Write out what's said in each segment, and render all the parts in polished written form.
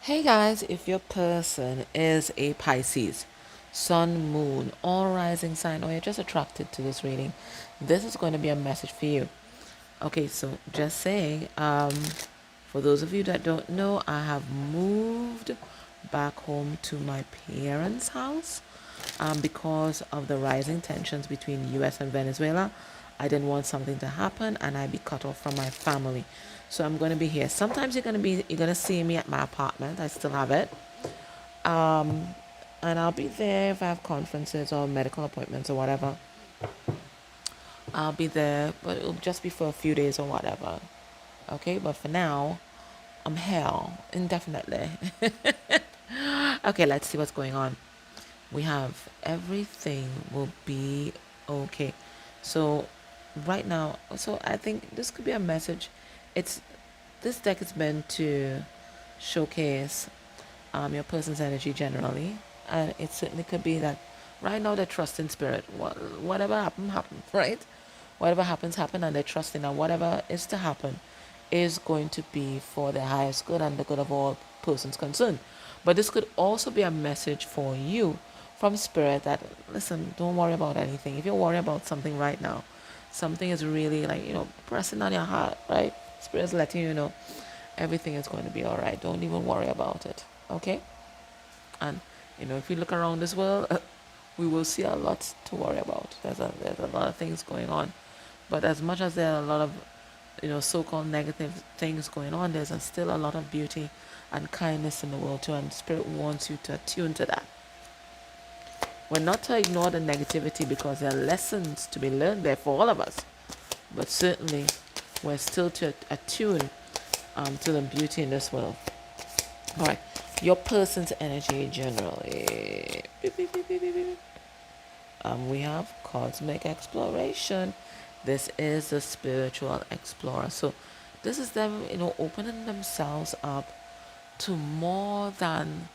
Hey guys, if your person is a Pisces, Sun, Moon, or Rising sign, or you're just attracted to this reading, this is going to be a message for you. Okay, so just saying, for those of you that don't know, I have moved back home to my parents' house because of the rising tensions between US and Venezuela. I didn't want something to happen and I be cut off from my family. So I'm going to be here. Sometimes you're going to see me at my apartment. I still have it. Um and I'll be there if I have conferences or medical appointments or whatever. I'll be there, but it'll just be for a few days or whatever. Okay, but for now, I'm here indefinitely. Okay, let's see what's going on. We have everything will be okay. So right now, so I think this could be a message. It's this deck is meant to showcase your person's energy generally, and it certainly could be that right now they trust in spirit. Whatever happen, right? Whatever happens, happen, and they trust in that whatever is to happen is going to be for the highest good and the good of all persons concerned. But this could also be a message for you from spirit that, listen, don't worry about anything. If you're worried about something right now, something is really like, pressing on your heart, right? Spirit is letting you know everything is going to be all right. Don't even worry about it. Okay? And, if we look around this world, we will see a lot to worry about. There's a lot of things going on. But as much as there are a lot of, so-called negative things going on, there's still a lot of beauty and kindness in the world too. And Spirit wants you to attune to that. We're not to ignore the negativity because there are lessons to be learned there for all of us. But certainly, we're still to attune to the beauty in this world. All right, your person's energy generally. We have cosmic exploration. This is the spiritual explorer. So this is them, opening themselves up to more than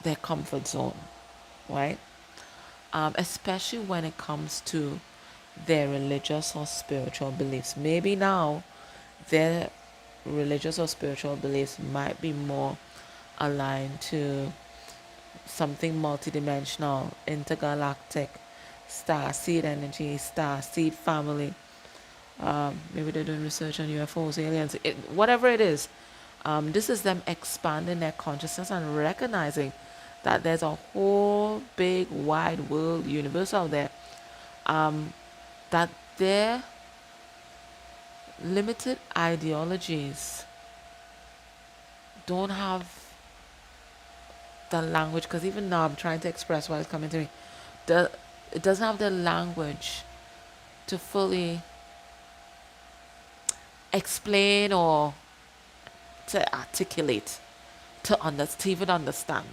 their comfort zone, right? Especially when it comes to their religious or spiritual beliefs. Maybe now their religious or spiritual beliefs might be more aligned to something multidimensional, intergalactic, star seed energy, star seed family. Maybe they're doing research on UFOs, aliens, whatever it is. This is them expanding their consciousness and recognizing that there's a whole big wide world universe out there, that their limited ideologies don't have the language, because even now I'm trying to express what is coming to me. It doesn't have the language to fully explain or to articulate, to even understand.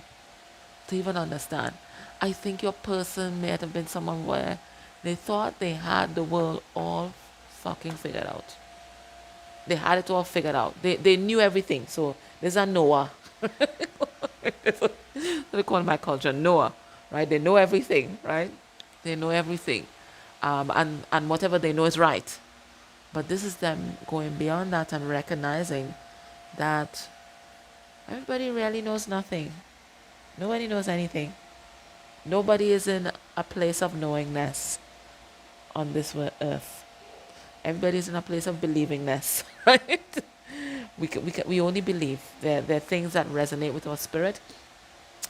To even understand. I think your person may have been someone where they thought they had the world all fucking figured out. They had it all figured out. They knew everything. So there's a Noah. That's what they call my culture, Noah, right? They know everything, right? They know everything. And whatever they know is right. But this is them going beyond that and recognizing that everybody really knows nothing. Nobody knows anything. Nobody is in a place of knowingness on this earth. Everybody's in a place of believingness, right? We only believe. There are things that resonate with our spirit,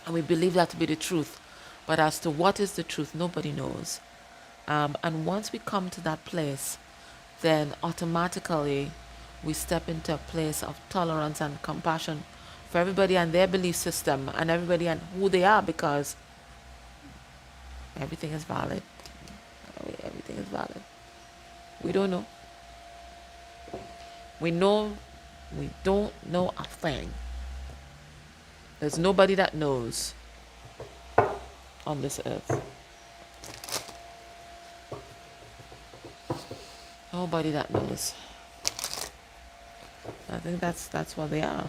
and we believe that to be the truth. But as to what is the truth, nobody knows. And once we come to that place, then automatically we step into a place of tolerance and compassion for everybody and their belief system and everybody and who they are, because everything is valid. Everything is valid. We don't know. We know we don't know a thing. There's nobody that knows on this earth. Nobody that knows. I think that's what they are.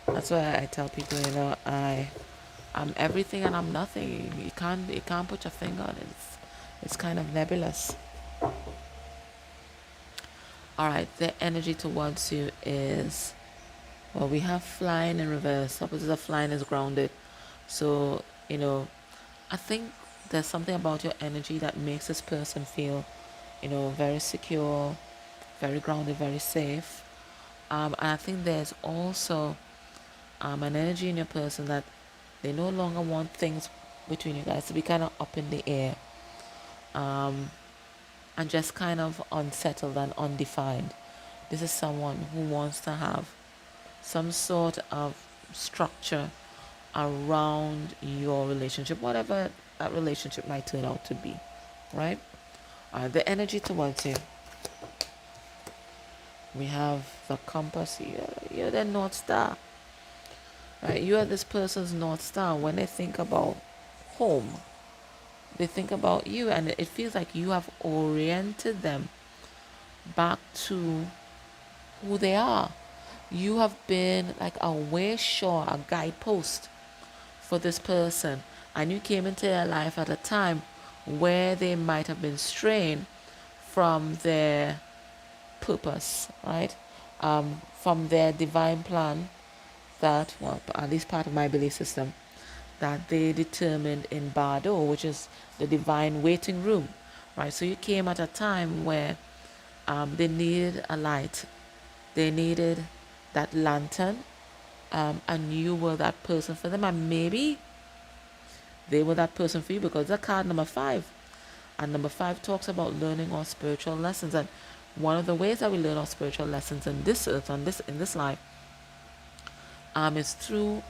That's why I tell people, I'm everything and I'm nothing. You can't put your finger on it. It's kind of nebulous. All right, the energy towards you is Well, we have flying in reverse. Opposite of flying is grounded. So, I think there's something about your energy that makes this person feel, very secure, very grounded, very safe. And I think there's also an energy in your person that they no longer want things between you guys to be kind of up in the air, and just kind of unsettled and undefined. This is someone who wants to have some sort of structure around your relationship, whatever that relationship might turn out to be, right? The energy towards you. We have the compass. You're the North Star, right? You are this person's North Star. When they think about home, they think about you, and it feels like you have oriented them back to who they are. You have been like a way shore, a guidepost for this person, and you came into their life at a time where they might have been straying from their purpose, right? From their divine plan that, well, at least part of my belief system, that they determined in Bardo, which is the divine waiting room, right? So you came at a time where they needed a light, they needed that lantern, and you were that person for them, and maybe they were that person for you, because the card number 5, and number 5 talks about learning our spiritual lessons. And one of the ways that we learn our spiritual lessons in this earth, in this life, is through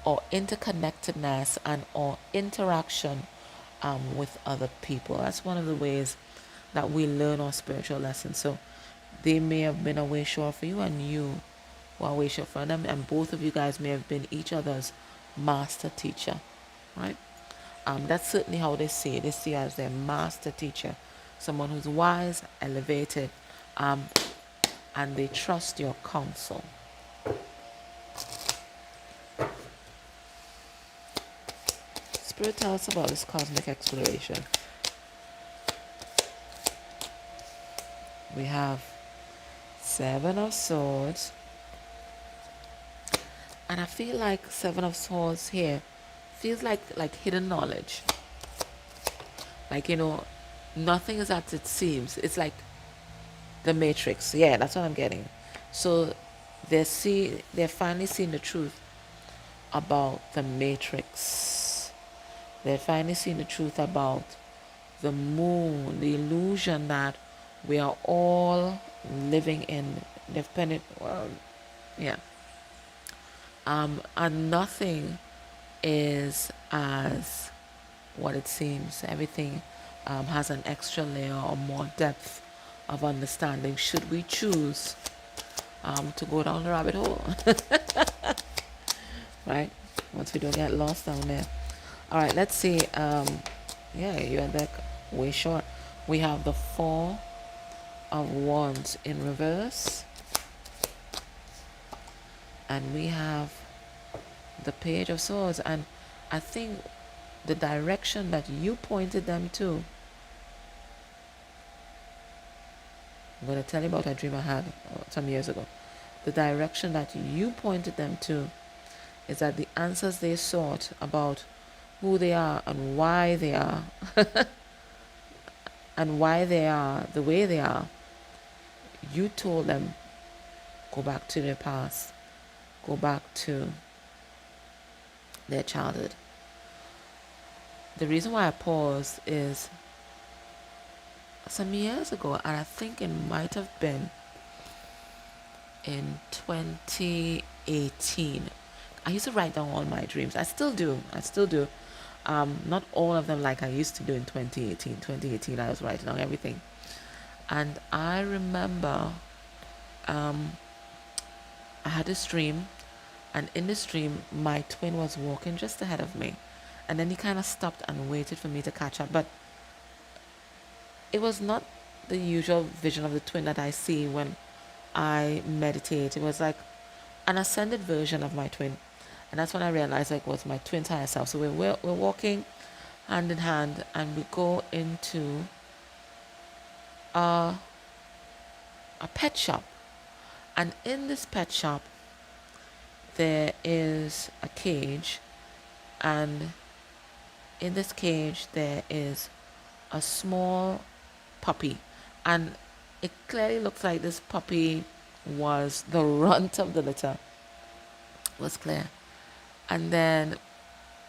our interconnectedness and our interaction with other people. That's one of the ways that we learn our spiritual lessons. So they may have been a way shore for you, and you were a way shore for them, and both of you guys may have been each other's master teacher, right? That's certainly how they see it. They see you as their master teacher, someone who's wise, elevated, and they trust your counsel. Spirit, tell us about this cosmic exploration. We have 7 of Swords, and I feel like 7 of Swords here feels like hidden knowledge. Like, nothing is as it seems. It's like the Matrix. Yeah, that's what I'm getting. So they're finally seeing the truth about the Matrix. They're finally seeing the truth about the moon, the illusion that we are all living in. Yeah. And nothing is as what it seems. Everything has an extra layer or more depth of understanding, should we choose to go down the rabbit hole. Right? Once we don't get lost down there. All right, let's see. Yeah, you're that way short. We have the 4 of Wands in reverse, and we have the Page of Swords. And I think the direction that you pointed them to, I'm going to tell you about a dream I had some years ago. The direction that you pointed them to is that the answers they sought about who they are and why they are and why they are the way they are, you told them, go back to their past, go back to their childhood. The reason why I paused is some years ago, and I think it might have been in 2018. I used to write down all my dreams. I still do. Not all of them like I used to do in 2018. 2018, I was writing down everything. And I remember I had this dream, and in this dream, my twin was walking just ahead of me. And then he kind of stopped and waited for me to catch up. But it was not the usual vision of the twin that I see when I meditate. It was like an ascended version of my twin. And that's when I realized it was my twin's higher self. So we're walking hand in hand, and we go into a pet shop. And in this pet shop, there is a cage, and in this cage there is a small puppy, and it clearly looks like this puppy was the runt of the litter, was clear. And then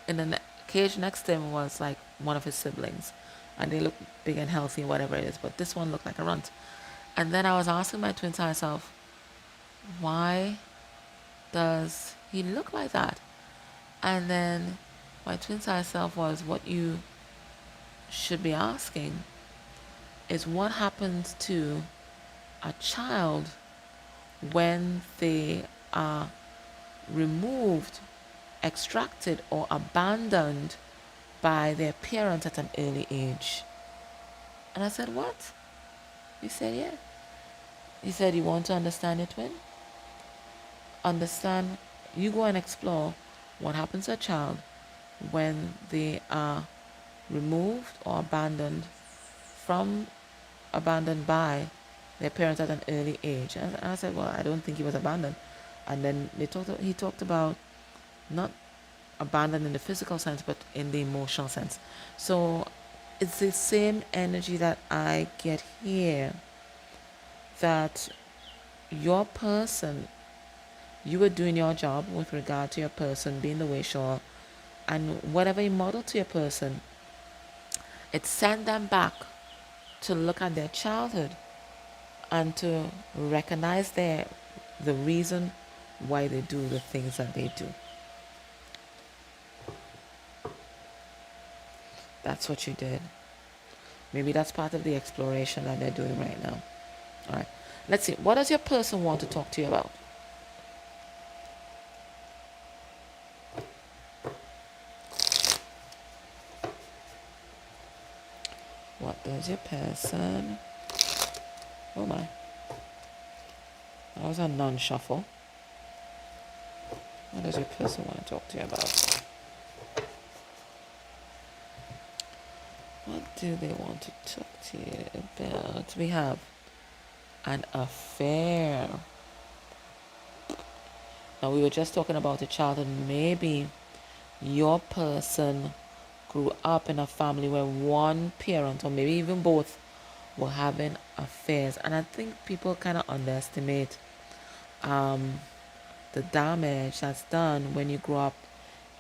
in the cage next to him was like one of his siblings, and they look big and healthy, whatever it is, but this one looked like a runt. And then I was asking my twin self, why does he look like that? And then my twin self was, what you should be asking is what happens to a child when they are removed, extracted, or abandoned by their parents at an early age. And I said, what? He said, yeah. He said, you want to understand your twin? Understand, you go and explore what happens to a child when they are removed or abandoned by their parents at an early age. And I said, well, I don't think he was abandoned. And then he talked about not abandoned in the physical sense, but in the emotional sense. So it's the same energy that I get here, that your person, you were doing your job with regard to your person being the wayshower, and whatever you model to your person, it sent them back to look at their childhood and to recognize the reason why they do the things that they do. That's what you did. Maybe that's part of the exploration that they're doing right now. All right. Let's see. What does your person want to talk to you about? What does your person... Oh my. That was a non-shuffle. What does your person want to talk to you about? What do they want to talk to you about? We have an affair. Now, we were just talking about a childhood. Maybe your person grew up in a family where one parent, or maybe even both, were having affairs. And I think people kind of underestimate the damage that's done when you grow up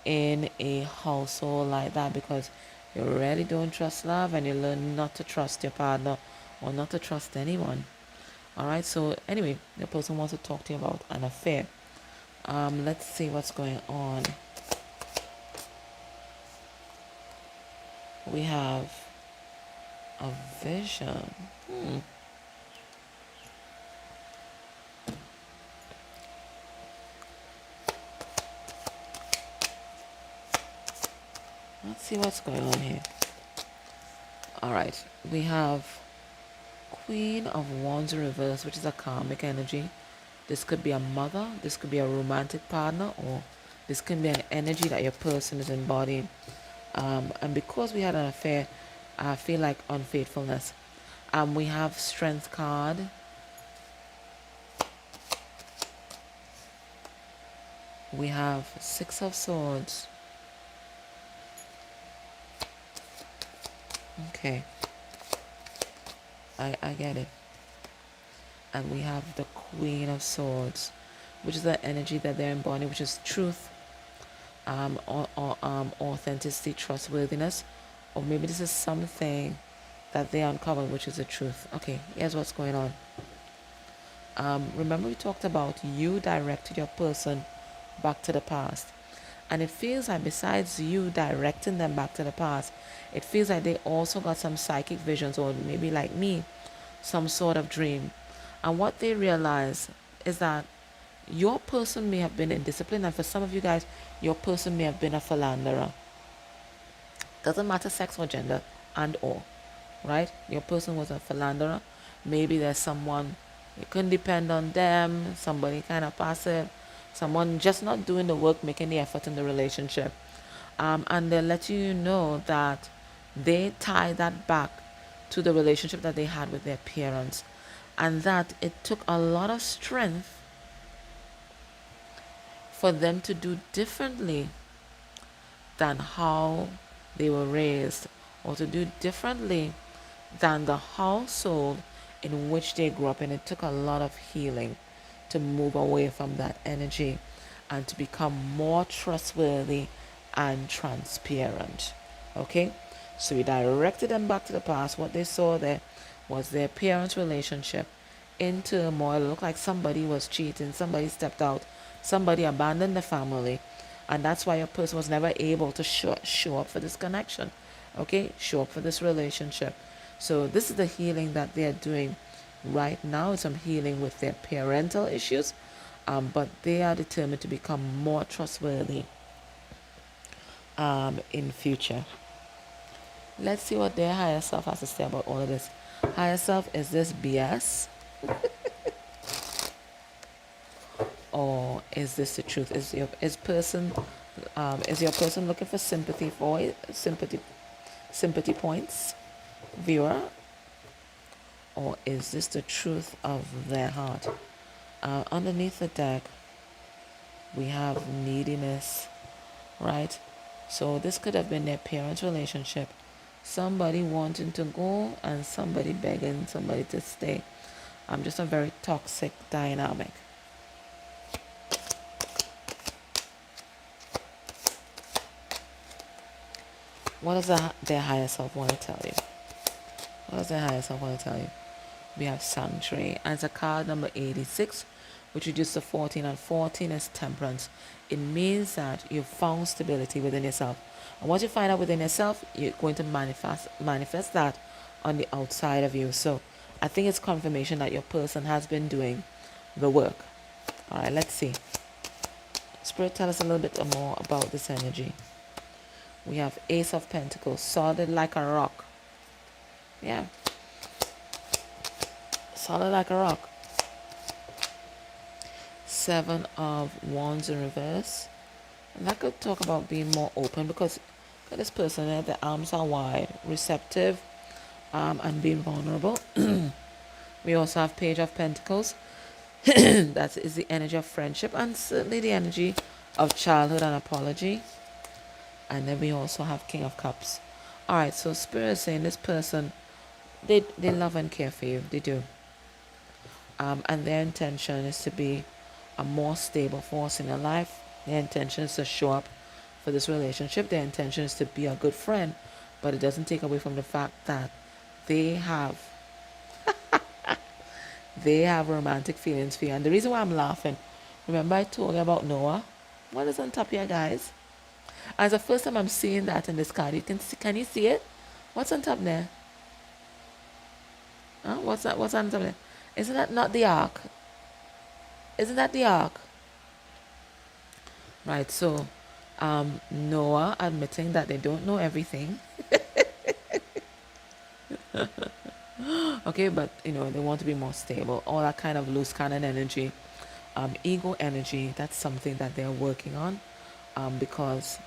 in a household like that, because you really don't trust love, and you learn not to trust your partner or not to trust anyone. All right, so anyway, the person wants to talk to you about an affair. Let's see what's going on. We have a vision. Let's see what's going on here. All right, we have Queen of Wands in reverse, which is a karmic energy. This could be a mother, this could be a romantic partner, or this can be an energy that your person is embodying. And because we had an affair, I feel like unfaithfulness. We have Strength card. We have Six of Swords. Okay. I get it. And we have the Queen of Swords, which is the energy that they're embodying, which is truth, authenticity, trustworthiness, or maybe this is something that they uncovered, which is the truth. Okay, here's what's going on. Remember we talked about you directed your person back to the past, and it feels like besides you directing them back to the past, it feels like they also got some psychic visions, or maybe like me, some sort of dream. And what they realize is that your person may have been indisciplined, and for some of you guys, your person may have been a philanderer. Doesn't matter sex or gender, and or, right? Your person was a philanderer. Maybe there's someone, you couldn't depend on them, somebody kind of passive, someone just not doing the work, making the effort in the relationship. And they let you know that they tie that back to the relationship that they had with their parents, and that it took a lot of strength for them to do differently than how they were raised, or to do differently than the household in which they grew up in. It took a lot of healing to move away from that energy and to become more trustworthy and transparent. Okay? So we directed them back to the past. What they saw there was their parents' relationship in turmoil. It looked like somebody was cheating, somebody stepped out, somebody abandoned the family, and that's why a person was never able to show up for this connection. Okay? Show up for this relationship. So this is the healing that they're doing right now. It's some healing with their parental issues, but they are determined to become more trustworthy in future. Let's see what their higher self has to say about all of this. Higher self, is this BS? Or is this the truth? Is your person looking for sympathy points, viewer? Or is this the truth of their heart? Underneath the deck, we have neediness, right? So this could have been their parents' relationship. Somebody wanting to go and somebody begging somebody to stay. Just a very toxic dynamic. What does their higher self want to tell you? What does their higher self want to tell you? We have Sanctuary. And it's a card number 86, which reduces to 14. And 14 is Temperance. It means that you've found stability within yourself. And once you find out within yourself, you're going to manifest that on the outside of you. So I think it's confirmation that your person has been doing the work. All right, let's see. Spirit, tell us a little bit more about this energy. We have Ace of Pentacles, solid like a rock. Yeah. Solid like a rock. Seven of Wands in reverse. And that could talk about being more open, because this person there, the arms are wide, receptive, and being vulnerable. We also have Page of Pentacles. That is the energy of friendship, and certainly the energy of childhood and apology. And then we also have King of Cups. Alright, so Spirit is saying this person, they love and care for you. They do. And their intention is to be a more stable force in your life. Their intention is to show up for this relationship. Their intention is to be a good friend. But it doesn't take away from the fact that they have romantic feelings for you. And the reason why I'm laughing, remember I told you about Noah? What is on top here, guys? As the first time I'm seeing that in this card, can you see it? What's on top there? Huh? What's on top there? Isn't that not the ark? Isn't that the ark? Right, so Noah admitting that they don't know everything. Okay, but they want to be more stable. All that kind of loose cannon energy, ego energy, that's something that they're working on, because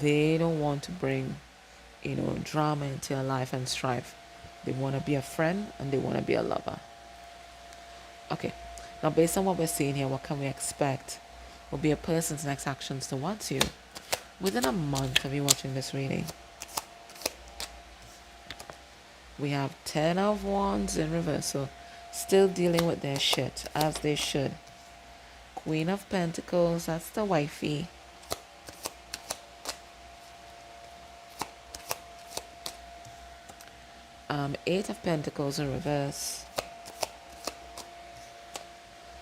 they don't want to bring drama into your life and strife. They want to be a friend and they want to be a lover. Okay, now based on what we're seeing here, what can we expect will be a person's next actions towards you within a month of you watching this reading? We have 10 of Wands in reversal, still dealing with their shit, as they should. Queen of Pentacles, that's the wifey. Eight of Pentacles in reverse.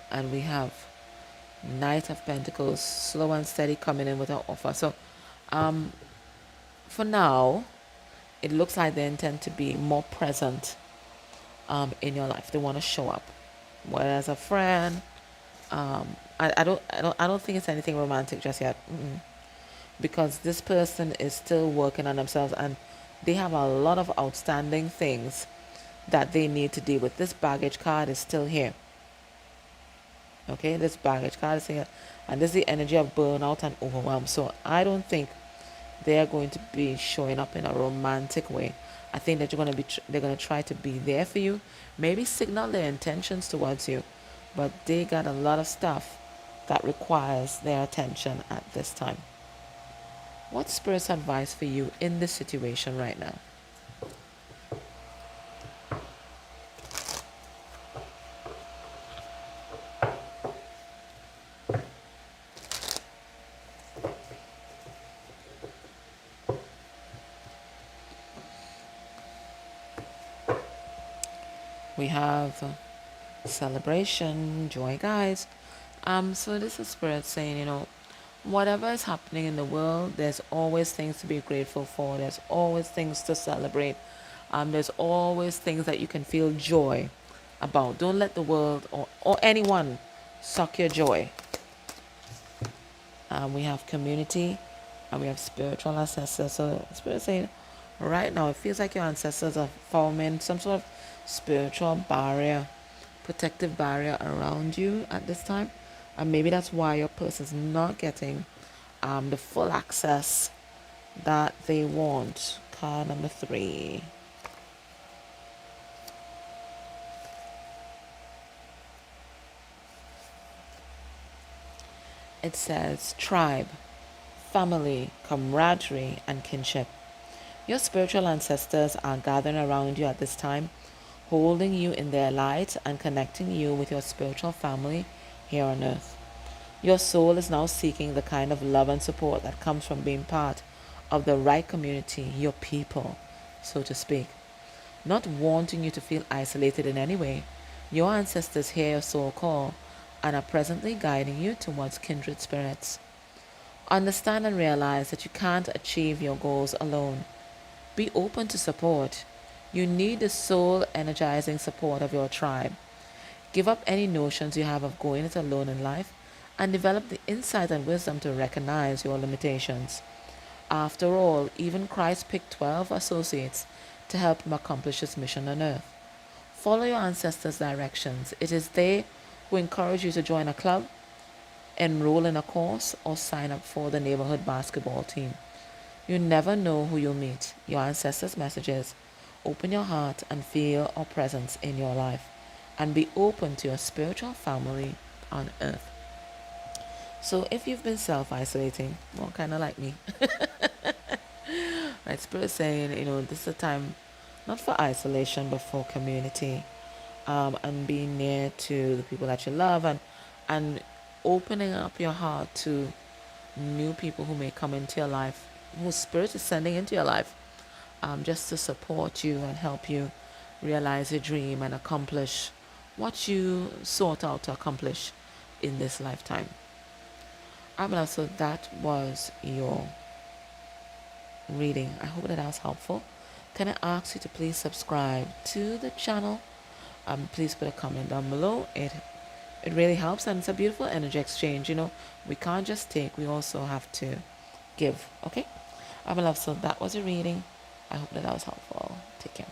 And we have Knight of Pentacles, slow and steady, coming in with an offer. So, for now, it looks like they intend to be more present in your life. They want to show up, whether as a friend. I don't think it's anything romantic just yet, because this person is still working on themselves, and they have a lot of outstanding things that they need to deal with. This baggage card is still here. Okay, this baggage card is here, and this is the energy of burnout and overwhelm. So I don't think they're going to be showing up in a romantic way. I think that they're going to try to be there for you, maybe signal their intentions towards you, but they got a lot of stuff that requires their attention at this time. What's Spirit's advice for you in this situation right now? We have celebration, joy, guys. So this is Spirit saying, whatever is happening in the world, there's always things to be grateful for. There's always things to celebrate. There's always things that you can feel joy about. Don't let the world or anyone suck your joy. We have community, and we have spiritual ancestors. So Spirit saying, right now, it feels like your ancestors are forming some sort of spiritual barrier, protective barrier around you at this time. And maybe that's why your person's not getting the full access that they want. Card number 3. It says tribe, family, camaraderie, and kinship. Your spiritual ancestors are gathering around you at this time, holding you in their light and connecting you with your spiritual family here on earth. Your soul is now seeking the kind of love and support that comes from being part of the right community, your people, so to speak. Not wanting you to feel isolated in any way, your ancestors hear your soul call and are presently guiding you towards kindred spirits. Understand and realize that you can't achieve your goals alone. Be open to support. You need the soul energizing support of your tribe. Give up any notions you have of going it alone in life and develop the insight and wisdom to recognize your limitations. After all, even Christ picked 12 associates to help him accomplish his mission on earth. Follow your ancestors' directions. It is they who encourage you to join a club, enroll in a course, or sign up for the neighborhood basketball team. You never know who you'll meet. Your ancestors' messages. Open your heart and feel our presence in your life. And be open to your spiritual family on earth. So if you've been self-isolating, well, kind of like me, right, Spirit saying, this is a time not for isolation, but for community, and being near to the people that you love, and opening up your heart to new people who may come into your life, whose Spirit is sending into your life, just to support you and help you realize your dream and accomplish what you sought out to accomplish in this lifetime. So that was your reading. I hope that was helpful. Can I ask you to please subscribe to the channel? Please put a comment down below. It really helps, and it's a beautiful energy exchange. We can't just take, we also have to give. Okay? So that was a reading. I hope that was helpful. Take care.